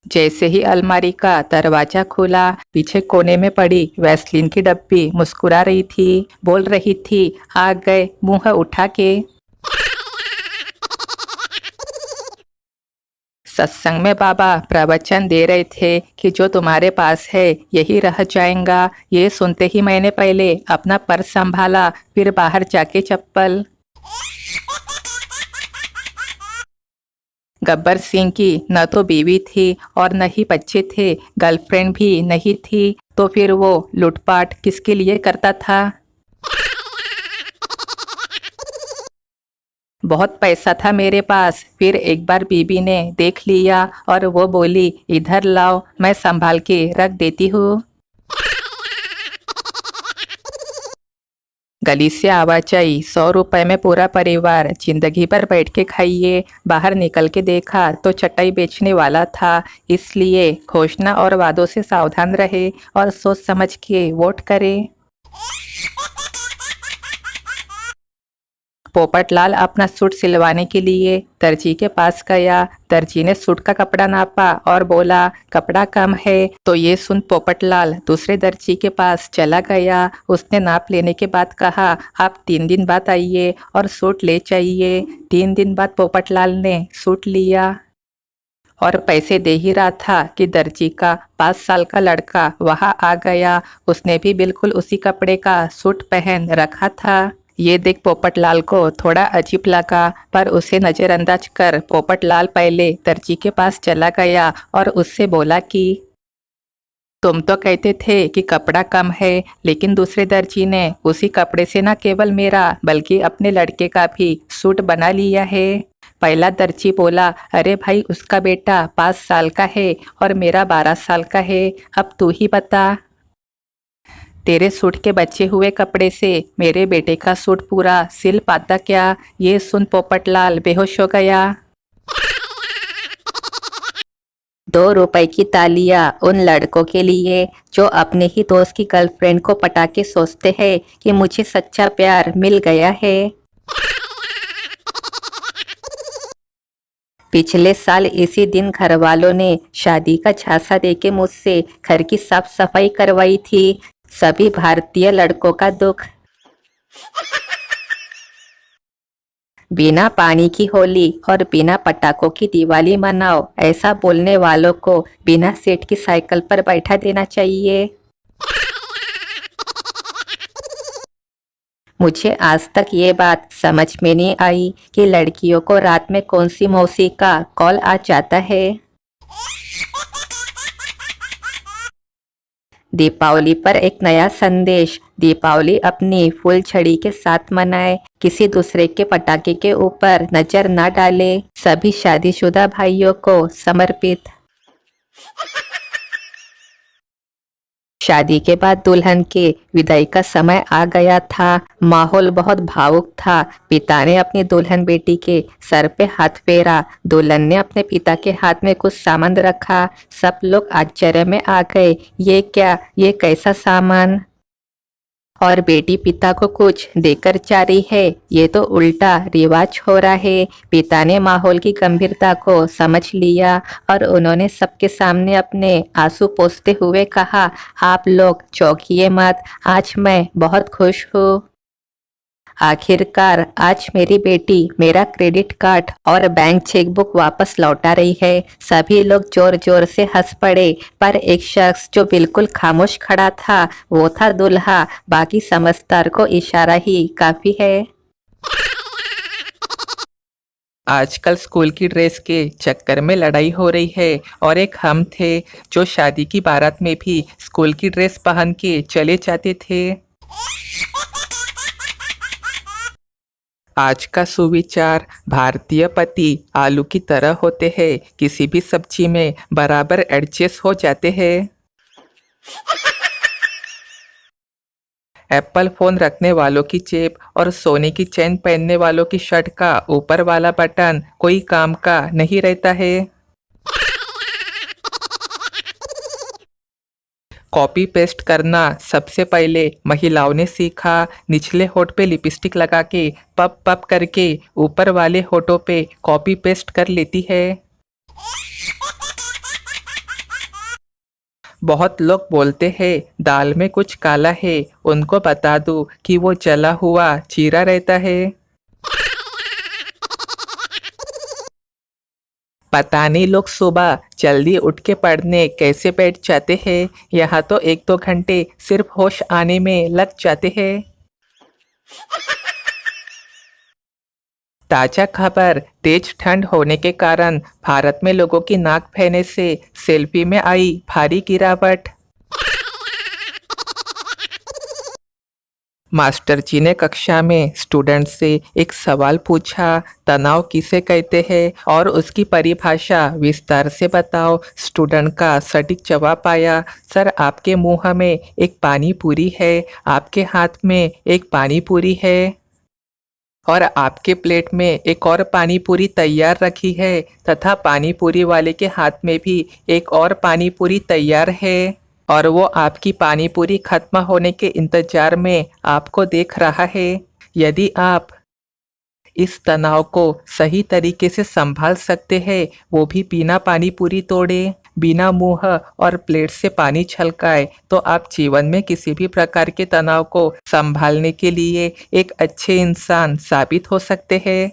जैसे ही अलमारी का दरवाजा खुला, पीछे कोने में पड़ी वैसलीन की डब्बी मुस्कुरा रही थी, बोल रही थी, आ गए मुंह उठा के। सत्संग में बाबा प्रवचन दे रहे थे कि जो तुम्हारे पास है यही रह जाएगा। ये सुनते ही मैंने पहले अपना पर्स संभाला, फिर बाहर जाके चप्पल। गब्बर सिंह की न तो बीवी थी और न ही बच्चे थे, गर्लफ्रेंड भी नहीं थी, तो फिर वो लूटपाट किसके लिए करता था? बहुत पैसा था मेरे पास। फिर एक बार बीबी ने देख लिया और वो बोली, इधर लाओ, मैं संभाल के रख देती हूँ। गली से आवाज आई, 100 रुपए में पूरा परिवार, जिंदगी भर बैठ के खाइए। बाहर निकल के देखा तो चटाई बेचने वाला था, इसलिए घोषणा और वादों से सावधान रहे और सोच समझ के वोट करें। पोपटलाल अपना सूट सिलवाने के लिए दर्जी के पास गया। दर्जी ने सूट का कपड़ा नापा और बोला, कपड़ा कम है। तो ये सुन पोपटलाल दूसरे दर्जी के पास चला गया। उसने नाप लेने के बाद कहा, आप 3 दिन बाद आइए और सूट ले जाइए। 3 दिन बाद पोपटलाल ने सूट लिया और पैसे दे ही रहा था कि दर्जी का 5 साल का लड़का वहां आ गया। उसने भी बिल्कुल उसी कपड़े का सूट पहन रखा था। ये देख पोपटलाल को थोड़ा अजीब लगा, पर उसे नजरअंदाज कर पोपटलाल पहले दर्जी के पास चला गया और उससे बोला कि तुम तो कहते थे कि कपड़ा कम है, लेकिन दूसरे दर्जी ने उसी कपड़े से न केवल मेरा बल्कि अपने लड़के का भी सूट बना लिया है। पहला दर्जी बोला, अरे भाई, उसका बेटा 5 साल का है और मेरा 12 साल का है, अब तू ही बता। तेरे सूट के बचे हुए कपड़े से मेरे बेटे का सूट पूरा सिल पाता क्या? ये सुन पोपटलाल बेहोश हो गया। 2 रुपए की तालियां उन लड़कों के लिए जो अपने ही दोस्त की गर्लफ्रेंड को पटा के सोचते हैं कि मुझे सच्चा प्यार मिल गया है। पिछले साल इसी दिन घर वालों ने शादी का झांसा देके मुझसे घर की साफ सफाई करवाई थी। सभी भारतीय लड़कों का दुख। बिना पानी की होली और बिना पटाखों की दिवाली मनाओ, ऐसा बोलने वालों को बिना सीट की साइकिल पर बैठा देना चाहिए। मुझे आज तक ये बात समझ में नहीं आई कि लड़कियों को रात में कौन सी मौसी का कॉल आ जाता है। दीपावली पर एक नया संदेश। दीपावली अपनी फुल छड़ी के साथ मनाए, किसी दूसरे के पटाखे के ऊपर नजर न डाले। सभी शादीशुदा भाइयों को समर्पित। शादी के बाद दुल्हन के विदाई का समय आ गया था। माहौल बहुत भावुक था। पिता ने अपनी दुल्हन बेटी के सर पे हाथ फेरा। दुल्हन ने अपने पिता के हाथ में कुछ सामान रखा। सब लोग आश्चर्य में आ गए, ये क्या, ये कैसा सामान? और बेटी पिता को कुछ देकर जा रही है, ये तो उल्टा रिवाज हो रहा है। पिता ने माहौल की गंभीरता को समझ लिया और उन्होंने सबके सामने अपने आंसू पोंछते हुए कहा, आप लोग चौंकिए मत, आज मैं बहुत खुश हूँ। आखिरकार आज मेरी बेटी मेरा क्रेडिट कार्ड और बैंक चेकबुक वापस लौटा रही है। सभी लोग जोर जोर से हंस पड़े, पर एक शख्स जो बिल्कुल खामोश खड़ा था वो था दूल्हा। बाकी समझदार को इशारा ही काफी है। आजकल स्कूल की ड्रेस के चक्कर में लड़ाई हो रही है और एक हम थे जो शादी की बारात में भी स्कूल की ड्रेस पहन के चले जाते थे। आज का सुविचार, भारतीय पति आलू की तरह होते हैं, किसी भी सब्जी में बराबर एडजस्ट हो जाते हैं। एप्पल फोन रखने वालों की जेब और सोने की चेन पहनने वालों की शर्ट का ऊपर वाला बटन कोई काम का नहीं रहता है। कॉपी पेस्ट करना सबसे पहले महिलाओं ने सीखा। निचले होठ पे लिपस्टिक लगा के पप पप करके ऊपर वाले होठों पे कॉपी पेस्ट कर लेती है। बहुत लोग बोलते हैं दाल में कुछ काला है, उनको बता दूं कि वो जला हुआ जीरा रहता है। पता नहीं लोग सुबह जल्दी उठ के पढ़ने कैसे बैठ जाते हैं, यहाँ तो 1-2 घंटे सिर्फ होश आने में लग जाते हैं। ताजा खबर, तेज ठंड होने के कारण भारत में लोगों की नाक बहने से सेल्फी में आई भारी गिरावट। मास्टर जी ने कक्षा में स्टूडेंट से एक सवाल पूछा, तनाव किसे कहते हैं और उसकी परिभाषा विस्तार से बताओ। स्टूडेंट का सटीक जवाब आया, सर आपके मुंह में एक पानी पूरी है, आपके हाथ में एक पानी पूरी है और आपके प्लेट में एक और पानी पूरी तैयार रखी है तथा पानी पूरी वाले के हाथ में भी एक और पानी पूरी तैयार है और वो आपकी पानी पूरी खत्म होने के इंतजार में आपको देख रहा है। यदि आप इस तनाव को सही तरीके से संभाल सकते हैं, वो भी बिना पानी पूरी तोड़े, बिना मुंह और प्लेट से पानी छलकाए, तो आप जीवन में किसी भी प्रकार के तनाव को संभालने के लिए एक अच्छे इंसान साबित हो सकते हैं।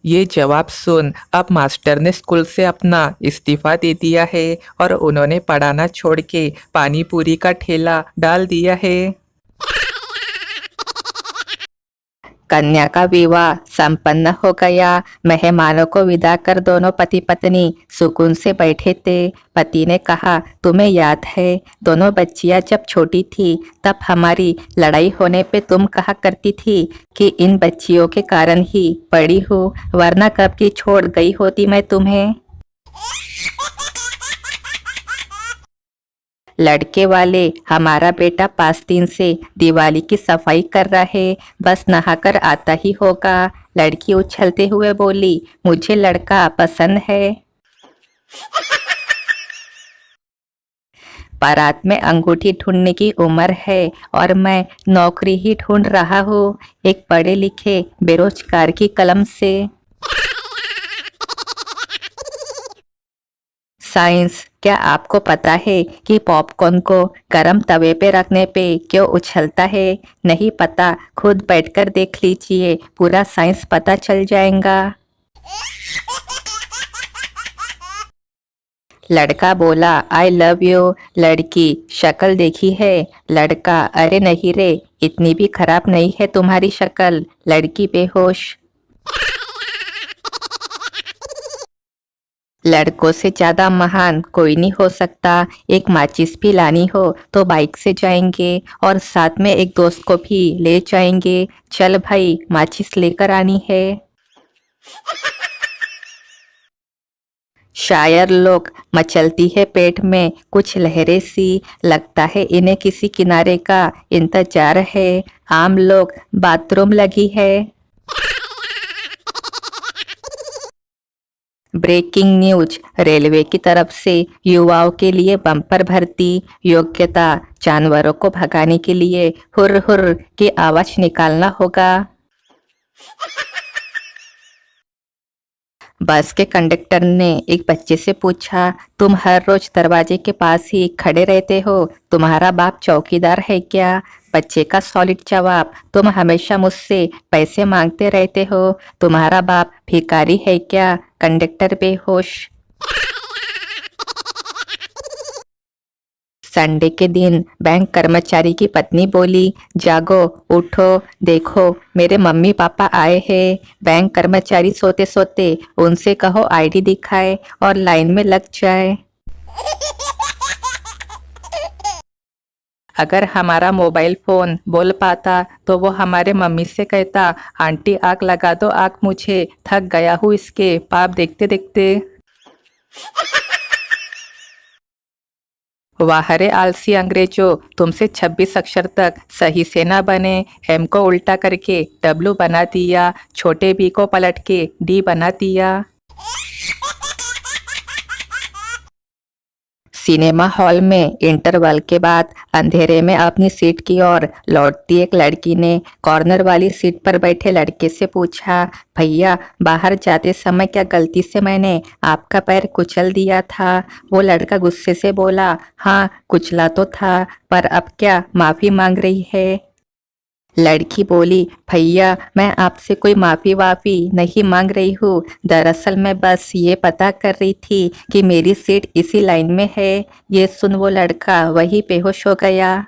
ये जवाब सुन अब मास्टर ने स्कूल से अपना इस्तीफा दे दिया है और उन्होंने पढ़ाना छोड़ के पानी पूरी का ठेला डाल दिया है। कन्या का विवाह संपन्न हो गया। मेहमानों को विदा कर दोनों पति पत्नी सुकून से बैठे थे। पति ने कहा, तुम्हें याद है दोनों बच्चियां जब छोटी थी तब हमारी लड़ाई होने पे तुम कहा करती थी कि इन बच्चियों के कारण ही पड़ी हूँ, वरना कब की छोड़ गई होती मैं तुम्हें। लड़के वाले, हमारा बेटा 5 दिन से दिवाली की सफाई कर रहा है, बस नहाकर आता ही होगा। लड़की उछलते हुए बोली, मुझे लड़का पसंद है। बारात में अंगूठी ढूंढने की उम्र है और मैं नौकरी ही ढूंढ रहा हूँ, एक पढ़े लिखे बेरोजगार की कलम से। साइंस, क्या आपको पता है कि पॉपकॉर्न को गरम तवे पे रखने पे क्यों उछलता है? नहीं पता? खुद बैठकर देख लीजिए, पूरा साइंस पता चल जाएगा। लड़का बोला, आई लव यू। लड़की, शक्ल देखी है? लड़का, अरे नहीं रे, इतनी भी खराब नहीं है तुम्हारी शक्ल। लड़की, बेहोश। लड़कों से ज्यादा महान कोई नहीं हो सकता। एक माचिस भी लानी हो तो बाइक से जाएंगे और साथ में एक दोस्त को भी ले जाएंगे। चल भाई, माचिस लेकर आनी है। शायर लोग, मचलती है पेट में कुछ लहरें सी, लगता है इन्हें किसी किनारे का इंतजार है। आम लोग, बाथरूम लगी है। ब्रेकिंग न्यूज, रेलवे की तरफ से युवाओं के लिए बम्पर भर्ती। योग्यता, जानवरों को भगाने के लिए हुर्र हुर्र की आवाज निकालना होगा। बस के कंडक्टर ने एक बच्चे से पूछा, तुम हर रोज दरवाजे के पास ही खड़े रहते हो, तुम्हारा बाप चौकीदार है क्या? बच्चे का सॉलिड जवाब, तुम हमेशा मुझसे पैसे मांगते रहते हो, तुम्हारा बाप भिखारी है क्या? कंडक्टर बेहोश। संडे के दिन बैंक कर्मचारी की पत्नी बोली, जागो, उठो, देखो मेरे मम्मी पापा आए हैं। बैंक कर्मचारी सोते सोते, उनसे कहो आईडी दिखाए और लाइन में लग जाए। अगर हमारा मोबाइल फोन बोल पाता तो वो हमारे मम्मी से कहता, आंटी आग लगा दो आग मुझे, थक गया हूँ इसके पाप देखते देखते। वाह रे आलसी अंग्रेजों, तुमसे 26 अक्षर तक सही से ना बने। एम को उल्टा करके डब्लू बना दिया, छोटे बी को पलट के डी बना दिया। सिनेमा हॉल में इंटरवल के बाद अंधेरे में अपनी सीट की ओर लौटती एक लड़की ने कॉर्नर वाली सीट पर बैठे लड़के से पूछा, भैया बाहर जाते समय क्या गलती से मैंने आपका पैर कुचल दिया था? वो लड़का गुस्से से बोला, हाँ कुचला तो था, पर अब क्या माफी मांग रही है? लड़की बोली, भैया मैं आपसे कोई माफ़ी वाफ़ी नहीं मांग रही हूँ। दरअसल मैं बस ये पता कर रही थी कि मेरी सीट इसी लाइन में है। ये सुन वो लड़का वहीं बेहोश हो गया।